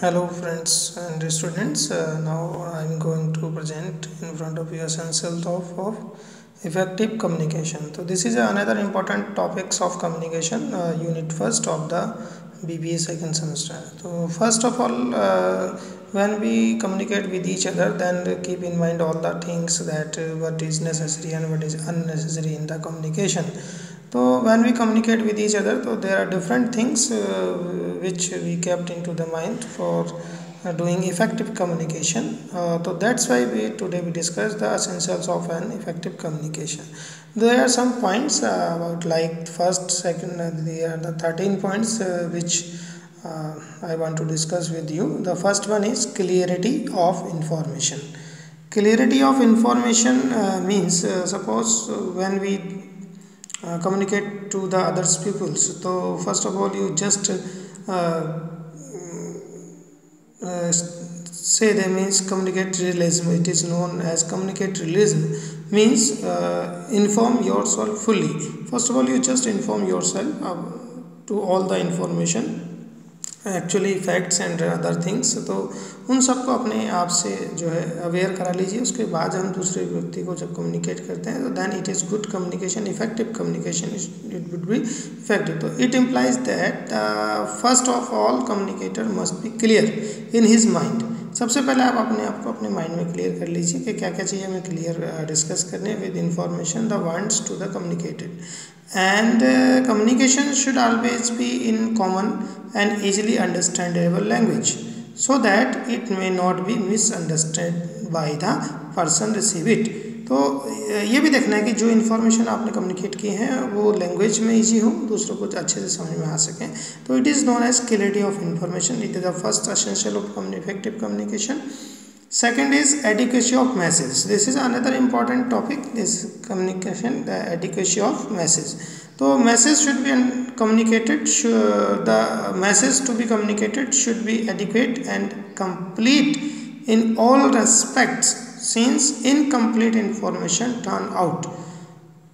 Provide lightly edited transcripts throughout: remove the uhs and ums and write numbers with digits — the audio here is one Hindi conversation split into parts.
Hello friends and students, now I am going to present in front of you essentials of effective communication. So this is another important topics of communication, unit first of the BBA second semester. So first of all, when we communicate with each other, then keep in mind all the things that what is necessary and what is unnecessary in the communication. So when we communicate with each other, so there are different things which we kept into the mind for doing effective communication. So that's why today we discuss the essentials of an effective communication. There are some points about like first, second, there are the 13 points which I want to discuss with you. The first one is clarity of information. Clarity of information means suppose when we communicate to the others people. So first of all, you just say that means communicate realism. It is known as communicate realism means inform yourself fully. First of all, you just inform yourself to all the information, actually facts and other things, तो उन सबको अपने आप से जो है अवेयर करा लीजिए. उसके बाद हम दूसरे व्यक्ति को जब कम्युनिकेट करते हैं तो then it is good communication, effective communication, it would be effective. तो it implies that first of all communicator must be clear in his mind. सबसे पहले आप अपने आप को अपने माइंड में क्लियर कर लीजिए कि क्या क्या चीज़ें हमें क्लियर डिस्कस करने with information the wants to the communicated. And communication should always be in common and easily understandable language so that it may not be misunderstood by the person receive it. तो ये भी देखना है कि जो इन्फॉर्मेशन आपने कम्युनिकेट की है वो लैंग्वेज में ईजी हो, दूसरों को अच्छे से समझ में आ सकें. तो it is known as clarity of information. It is the first essential of effective communication. Second is adequacy of message. This is another important topic. This communication, the adequacy of message. So message should be communicated. The message to be communicated should be adequate and complete in all respects, since incomplete information turn out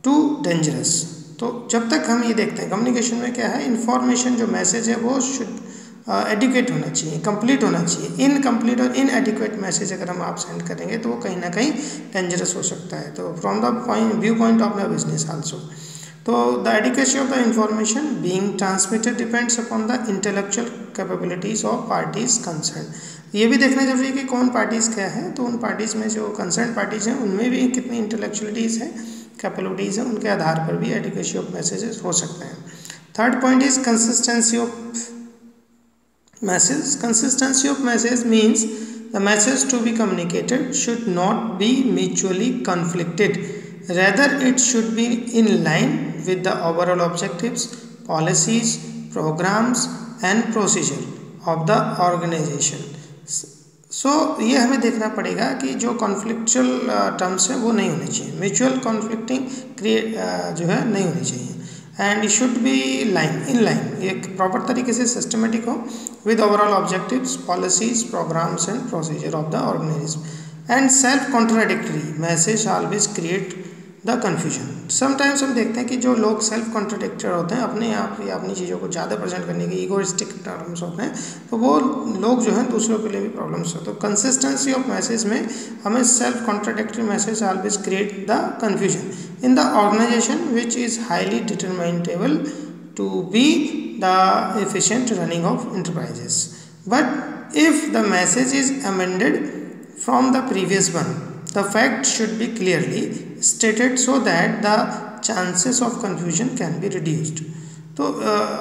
too dangerous. तो जब तक हम ये देखते हैं कम्युनिकेशन में क्या है, इन्फॉर्मेशन जो मैसेज है वो शुड एडिक्वेट होना चाहिए, कंप्लीट होना चाहिए. इनकम्प्लीट और इनएडिक्वेट मैसेज अगर हम आप सेंड करेंगे तो वो कहीं ना कहीं डेंजरस हो सकता है. तो from the view point of the business also. तो the adequacy of the information being transmitted depends upon the intellectual capabilities of parties concern. ये भी देखना जरूरी है कि कौन पार्टीज़ क्या है. तो उन पार्टीज़ में जो कंसर्न पार्टीज़ हैं उनमें भी कितनी इंटेलेक्चुअलिटीज़ हैं, कैपेबिलिटीज़ हैं, उनके आधार पर भी एडिक्वेसी ऑफ मैसेजेस हो सकते हैं. Third point is consistency of message. Consistency of message means the message to be communicated should not be mutually conflicted. Rather, it should be in line with the overall objectives, policies, programs and procedure of the organization. So ये हमें देखना पड़ेगा कि जो कॉन्फ्लिक्चुअल टर्म्स हैं वो नहीं होने चाहिए, म्यूचुअल कॉन्फ्लिक्टिंग जो है नहीं होनी चाहिए. And it should be in line, ये प्रॉपर तरीके से सिस्टमेटिक हो with overall objectives, policies, programs and procedure of the organism. And self-contradictory message always create the confusion. Sometimes हम देखते हैं कि जो लोग सेल्फ कॉन्ट्राडिक्टर होते हैं, अपने आप या अपनी चीज़ों को ज़्यादा प्रेजेंट करने के ईगोइस्टिक टर्म्स होते हैं, तो वो लोग जो हैं दूसरों के लिए भी प्रॉब्लम्स होते हैं. तो कंसिस्टेंसी ऑफ मैसेज में हमें self contradictory message always create the confusion in the organisation which is highly determinable to be the efficient running of enterprises. But if the message is amended from the previous one, the fact should be clearly stated so that the chances of confusion can be reduced. तो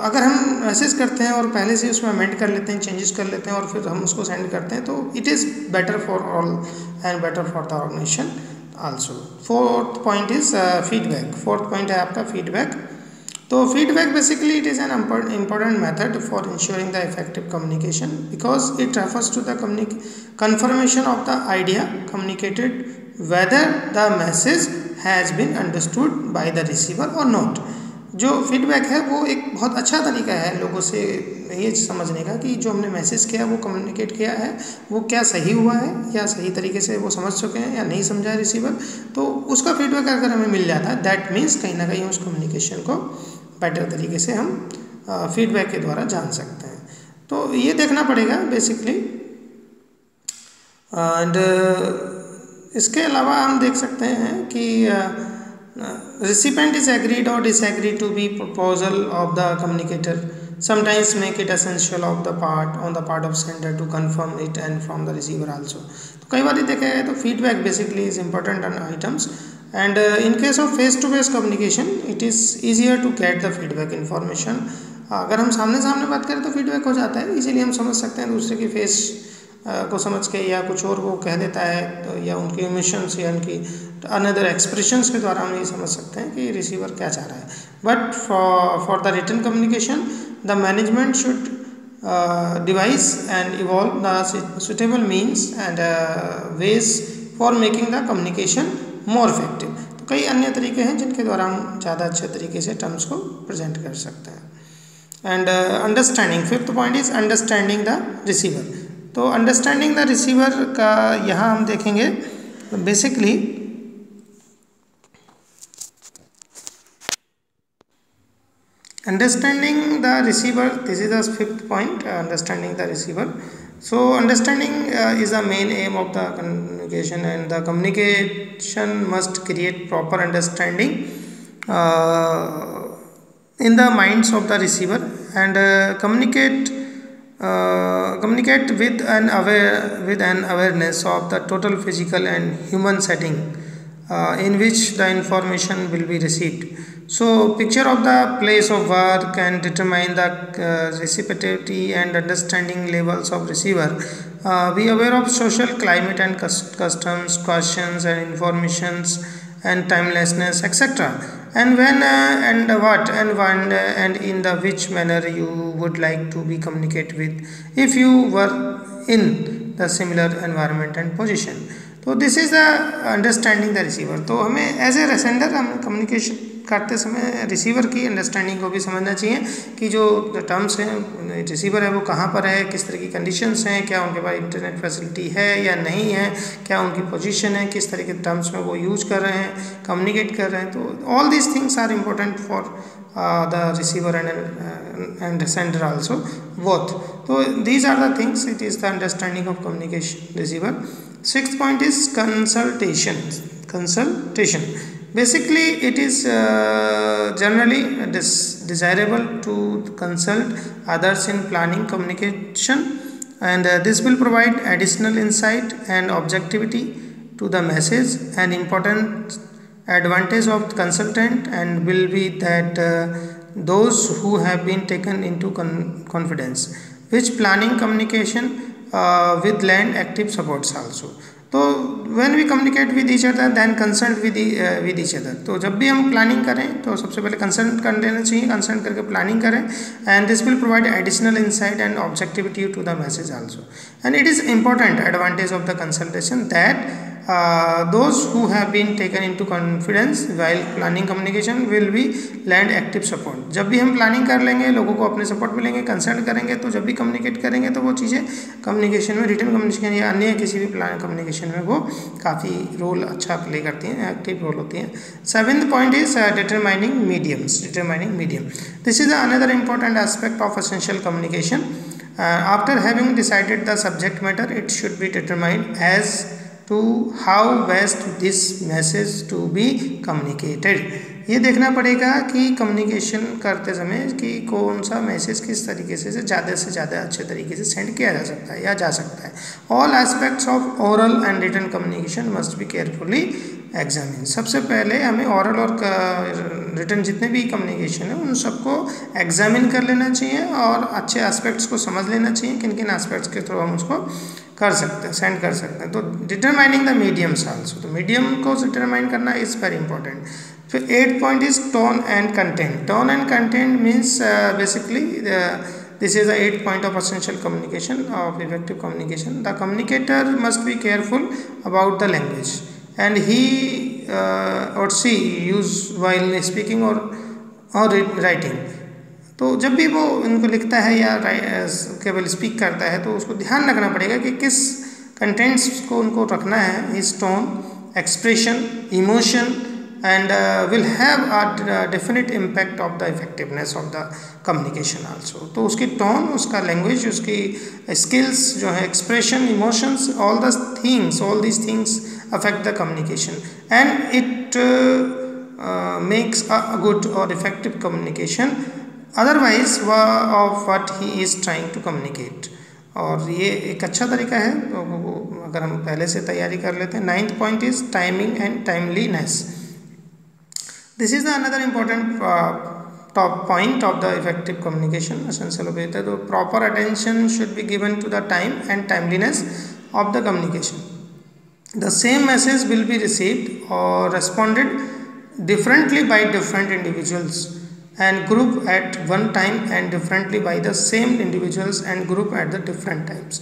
अगर हम मैसेज करते हैं और पहले से उसमें अमेंड कर लेते हैं, चेंजेस कर लेते हैं और फिर हम उसको सेंड करते हैं, तो it is better for all and better for the organisation also. Fourth point is feedback. Fourth point है आपका फीडबैक. तो feedback basically it is an important method for ensuring the effective communication because it refers to the confirmation of the idea communicated whether the message has been understood by the receiver or not. जो फीडबैक है वो एक बहुत अच्छा तरीका है लोगों से ये समझने का कि जो हमने मैसेज किया वो कम्युनिकेट किया है वो क्या सही हुआ है या सही तरीके से वो समझ चुके हैं या नहीं समझा है रिसीवर. तो उसका फीडबैक अगर हमें मिल जाता है दैट मीन्स कहीं ना कहीं उस कम्युनिकेशन को बेटर तरीके से हम फीडबैक के द्वारा जान सकते हैं. तो ये देखना पड़ेगा बेसिकली। एंड इसके अलावा हम देख सकते हैं कि recipient is agreed or disagreed to be proposal of the communicator, sometimes make it essential of the part of sender to confirm it and from the receiver also. तो कई बार देखा है तो feedback basically is important on items, and in case of face to face communication it is easier to get the feedback information. अगर हम सामने सामने बात करें तो फीडबैक हो जाता है, इजीली हम समझ सकते हैं दूसरे की फेस को समझ के, या कुछ और वो कह देता है तो, या उनके इमोशंस या उनकी अनदर एक्सप्रेशंस के द्वारा हम ये समझ सकते हैं कि रिसीवर क्या चाह रहा है. But for the written communication the management should devise and evolve the suitable means and ways for making the communication more effective. तो कई अन्य तरीके हैं जिनके द्वारा हम ज़्यादा अच्छे तरीके से टर्म्स को प्रेजेंट कर सकते हैं. And understanding, fifth point is understanding the receiver. तो अंडरस्टैंडिंग द रिसीवर का यहाँ हम देखेंगे basically understanding the receiver. This is the fifth point, understanding the receiver. So understanding is the main aim of the communication, and the communication must create proper understanding in the minds of the receiver, and communicate with an awareness of the total physical and human setting in which the information will be received. So picture of the place of work can determine the receptivity and understanding levels of receiver. Be aware of social climate and customs, questions and informations and timelessness, etc. And when and what and when and in the which manner you would like to be communicate with if you were in the similar environment and position. तो this is the understanding the receiver. तो हमें एज ए सेंडर हम कम्युनिकेशन करते समय रिसीवर की अंडरस्टैंडिंग को भी समझना चाहिए कि जो टर्म्स हैं रिसीवर है वो कहाँ पर है, किस तरह की कंडीशंस हैं, क्या उनके पास इंटरनेट फैसिलिटी है या नहीं है, क्या उनकी पोजीशन है, किस तरह के टर्म्स में वो यूज कर रहे हैं, कम्युनिकेट कर रहे हैं. तो all these things are important for the receiver and sender also both. So these are the things, it is the understanding of communication receiver. Sixth point is consultation. Basically it is generally desirable to consult others in planning communication, and this will provide additional insight and objectivity to the message. An important advantage of consultant and will be that those who have been taken into confidence which planning communication with lend active supports also. तो when we communicate with each other then consult with each other. तो जब भी हम प्लानिंग करें तो सबसे पहले कंसल्ट कर लेना चाहिए, कंसल्ट करके प्लानिंग करें, and this will provide additional insight and objectivity to the message also. And it is important advantage of the consultation that those who have been taken into confidence while planning communication will be lend active support. जब भी हम प्लानिंग कर लेंगे, लोगों को अपने सपोर्ट मिलेंगे, कंसल्ट करेंगे, तो जब भी कम्युनिकेट करेंगे तो वो चीज़ें कम्युनिकेशन में, रिटन कम्युनिकेशन या अन्य किसी भी प्लान कम्युनिकेशन में वो काफ़ी रोल अच्छा प्ले करती हैं, एक्टिव रोल होती हैं. Seventh point is determining medium. This is another important aspect of essential communication. After having decided the subject matter it should be determined as to how best this message to be communicated. ये देखना पड़ेगा कि कम्युनिकेशन करते समय कि कौन सा मैसेज किस तरीके से ज़्यादा अच्छे तरीके से सेंड किया जा सकता है या जा सकता है. All aspects of oral and written communication must be carefully examine. सबसे पहले हमें ओरल और रिटन जितने भी कम्युनिकेशन है उन सबको एग्जामिन कर लेना चाहिए और अच्छे एस्पेक्ट्स को समझ लेना चाहिए, किन किन एस्पेक्ट्स के थ्रू हम उसको कर सकते हैं, सेंड कर सकते हैं. तो डिटरमाइनिंग द मीडियम्स आल्सो. तो मीडियम को डिटरमाइन करना इज़ वेरी इंपॉर्टेंट. फिर 8th point is tone and content. Tone and content means basically this is the 8th point of essential communication of effective communication. The communicator must be careful about the language and he or she use while speaking or writing. तो जब भी वो इनको लिखता है या केवल स्पीक करता है तो उसको ध्यान रखना पड़ेगा कि किस कंटेंट्स को उनको रखना है. His tone, expression, emotion and will have a definite impact of the effectiveness of the communication also. तो उसकी टोन, उसका लैंग्वेज, उसकी स्किल्स जो है, expression, emotions, all these things affect the communication, and it makes a good or effective communication otherwise of what he is trying to communicate. और ये एक अच्छा तरीका है, अगर हम पहले से तैयारी कर लेते हैं. 9th point is timing and timeliness. This is the another important top point of the effective communication, essential of it. So proper attention should be given to the time and timeliness of the communication. The same message will be received or responded differently by different individuals and group at one time and differently by the same individuals and group at the different times.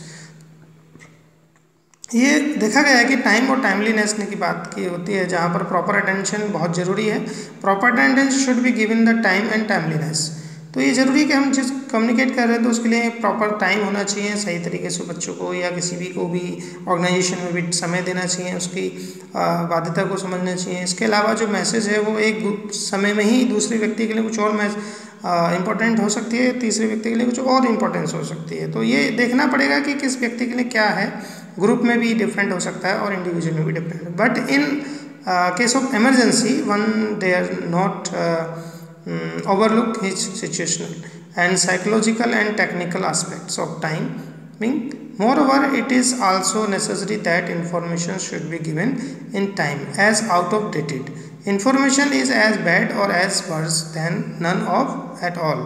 ये देखा गया है कि टाइम और टाइमलीनेस की बात की होती है, जहाँ पर प्रॉपर अटेंशन बहुत ज़रूरी है. Proper attention should be given the time and timeliness. तो ये ज़रूरी है कि हम जिस कम्युनिकेट कर रहे हैं तो उसके लिए प्रॉपर टाइम होना चाहिए, सही तरीके से बच्चों को या किसी भी को भी ऑर्गेनाइजेशन में भी समय देना चाहिए, उसकी बाध्यता को समझना चाहिए. इसके अलावा जो मैसेज है वो एक समय में ही दूसरे व्यक्ति के लिए कुछ और इम्पोर्टेंट हो सकती है, तीसरे व्यक्ति के लिए कुछ और इम्पोर्टेंस हो सकती है. तो ये देखना पड़ेगा कि किस व्यक्ति के लिए क्या है. ग्रुप में भी डिफरेंट हो सकता है और इंडिविजुअल में भी different. But in case of emergency one they are not overlook his situational and psychological and technical aspects of timing. Moreover, it is also necessary that information should be given in time as out of dated. Information is as bad or as worse than none of at all.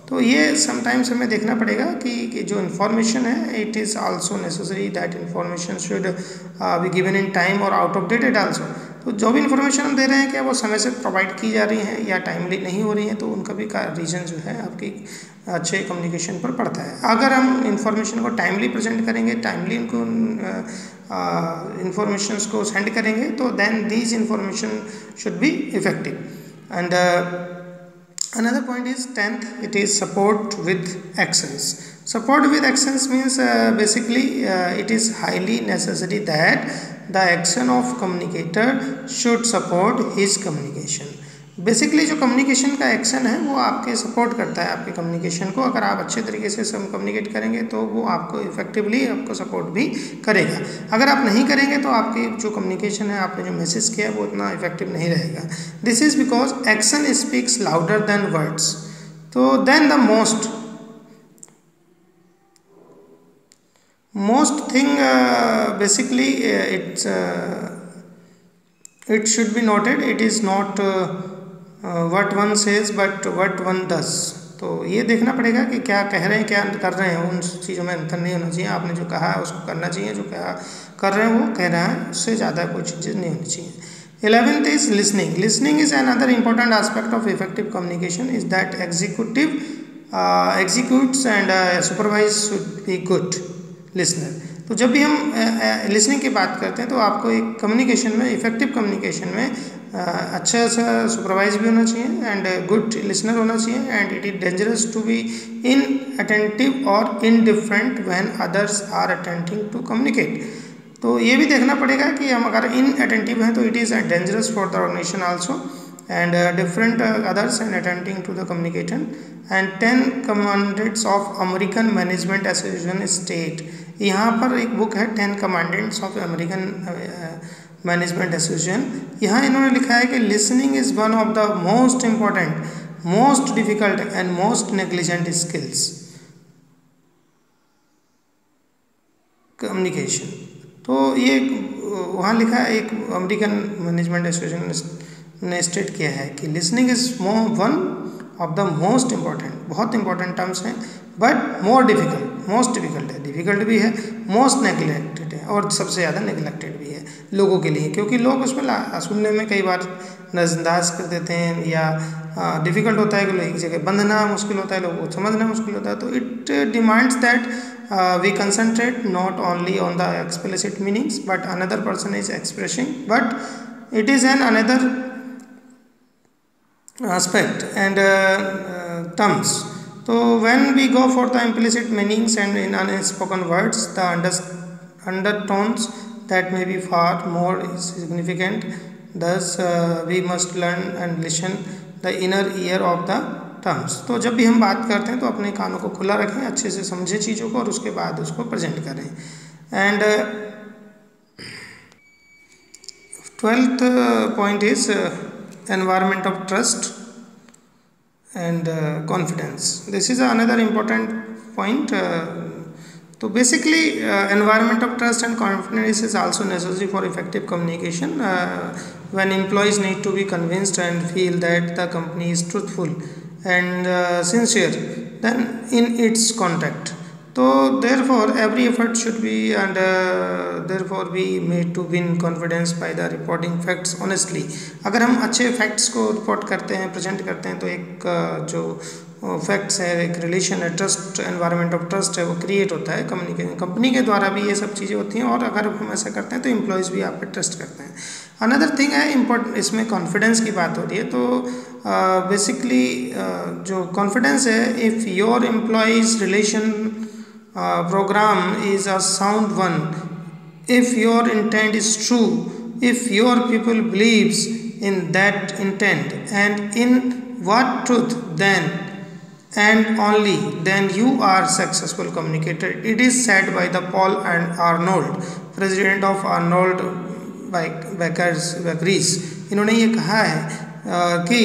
तो ये समटाइम्स हमें देखना पड़ेगा कि जो इन्फॉर्मेशन है, it is also necessary that information should be given in time और आउट ऑफ डेटेड आल्सो. तो जो भी इन्फॉर्मेशन हम दे रहे हैं क्या वो समय से प्रोवाइड की जा रही हैं या टाइमली नहीं हो रही हैं, तो उनका भी रीज़न जो है आपकी अच्छे कम्युनिकेशन पर पड़ता है. अगर हम इन्फॉर्मेशन को टाइमली प्रेजेंट करेंगे, टाइमली उनको इन्फॉर्मेशन को सेंड करेंगे, तो then these information should be effective. And another point is 10th, it is support with actions. Support with actions means basically it is highly necessary that the action of communicator should support his communication. Basically जो कम्युनिकेशन का एक्शन है वो आपके सपोर्ट करता है आपके कम्युनिकेशन को. अगर आप अच्छे तरीके से सब कम्युनिकेट करेंगे तो वो आपको इफेक्टिवली आपको सपोर्ट भी करेगा. अगर आप नहीं करेंगे तो आपकी जो कम्युनिकेशन है, आपने जो मैसेज किया है वो उतना इफेक्टिव नहीं रहेगा. This is because action speaks louder than words. तो then the most thing basically it should be noted, it is not what one says but what one does. तो ये देखना पड़ेगा कि क्या कह रहे हैं, क्या कर रहे हैं, उन चीज़ों में अंतर नहीं होना चाहिए. आपने जो कहा है उसको करना चाहिए, जो कहा कर रहे हैं वो कह रहा है, उससे ज़्यादा कोई चीज़ें नहीं होनी चाहिए. 11th is listening. Listening is another important aspect of effective communication. Is that executes and supervise should be good listener. तो जब भी हम लिसनिंग की बात करते हैं तो आपको एक कम्युनिकेशन में, इफेक्टिव कम्युनिकेशन में अच्छा सा सुपरवाइज भी होना चाहिए एंड गुड लिसनर होना चाहिए. And it is dangerous to be inattentive और indifferent when others are attempting to communicate. तो ये भी देखना पड़ेगा कि हम अगर इन अटेंटिव हैं तो it is dangerous for the organisation also and different others and attending to the communication. And 10 commandments of American Management Association state. यहाँ पर एक बुक है 10 commandments of American Management Association. यहाँ इन्होंने लिखा है कि listening is one of the most important, most difficult and most negligent skills. Communication. तो ये वहाँ लिखा है, एक अमेरिकन मैनेजमेंट एसोसिएशन ने स्टेट किया है कि listening is one of the most important, बहुत इंपॉर्टेंट टर्म्स हैं, बट मोस्ट डिफिकल्ट है, डिफिकल्ट भी है, मोस्ट नेग्लेक्टेड है और सबसे ज़्यादा नेग्लेक्टेड भी है लोगों के लिए, क्योंकि लोग उसमें सुनने में कई बार नज़रअंदाज कर देते हैं या डिफ़िकल्ट होता है कि एक जगह बंधना मुश्किल होता है, लोगों को समझना मुश्किल होता है. तो it demands that we concentrate not only on the explicit meanings but another person is expressing, but it is an another aspect and terms. So when we go for the implicit meanings and in unspoken words, the undertones that may be far more significant thus we must learn and listen the inner ear of the terms. तो जब भी हम बात करते हैं तो अपने कानों को खुला रखें, अच्छे से समझें चीज़ों को और उसके बाद उसको प्रेजेंट करें. And 12th point is environment of trust and confidence. This is another important point. So basically environment of trust and confidence is also necessary for effective communication. When employees need to be convinced and feel that the company is truthful and sincere then in its conduct. So therefore every effort should be and therefore be made to win confidence by the reporting facts honestly. अगर हम अच्छे फैक्ट्स को रिपोर्ट करते हैं, प्रेजेंट करते हैं, तो एक जो फैक्ट्स है, एक रिलेशन है, ट्रस्ट, एनवायरनमेंट ऑफ ट्रस्ट है, वो क्रिएट होता है. कम्युनिकेशन कंपनी के द्वारा भी ये सब चीज़ें होती हैं और अगर हम ऐसा करते हैं तो एम्प्लॉयज़ भी आप पे ट्रस्ट करते हैं. अनदर थिंग है इम्पोर्टेंट, इसमें कॉन्फिडेंस की बात हो रही है. तो बेसिकली जो कॉन्फिडेंस है, if your employees relation program is a sound one, if your intent is true, if your people believes in that intent and in what truth, then and only then you are successful communicator. It is said by the Paul and Arnold, president of Arnold Bakeries. इन्होंने ये कहा है कि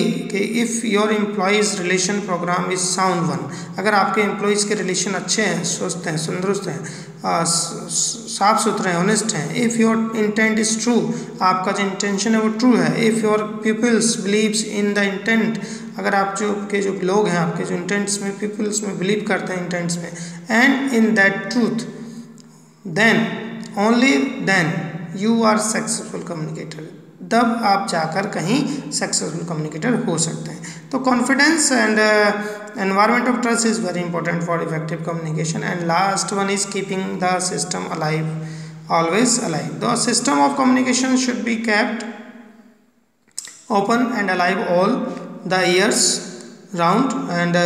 if your employees relation programme is sound one, अगर आपके एम्प्लॉयज़ के रिलेशन अच्छे हैं, स्वस्थ हैं, तंदुरुस्त हैं, साफ़ सुथरे हैं, ऑनेस्ट हैं, if your intent is true, आपका जो इंटेंशन है वो ट्रू है, if your peoples believes in the intent, अगर आप जो लोग हैं आपके जो इंटेंट्स में, पीपल्स में बिलीव करते हैं इंटेंट्स में, and in that truth, then only then you are successful communicator, तब आप जाकर कहीं सक्सेसफुल कम्युनिकेटर हो सकते हैं. तो confidence and environment of trust is very important for effective communication. And last one is keeping the system alive, always alive. The system of communication should be kept open and alive all the years round, and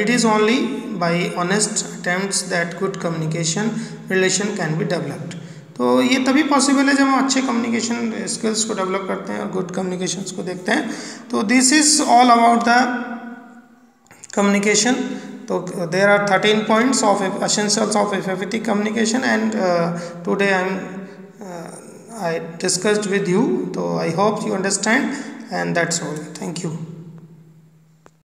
it is only by honest attempts that good communication relation can be developed. तो ये तभी पॉसिबल है जब हम अच्छे कम्युनिकेशन स्किल्स को डेवलप करते हैं और गुड कम्युनिकेशंस को देखते हैं. तो this is all about the communication. तो there are 13 points of essentials of effective communication and today I discussed with you. So I hope you understand, and that's all. Thank you.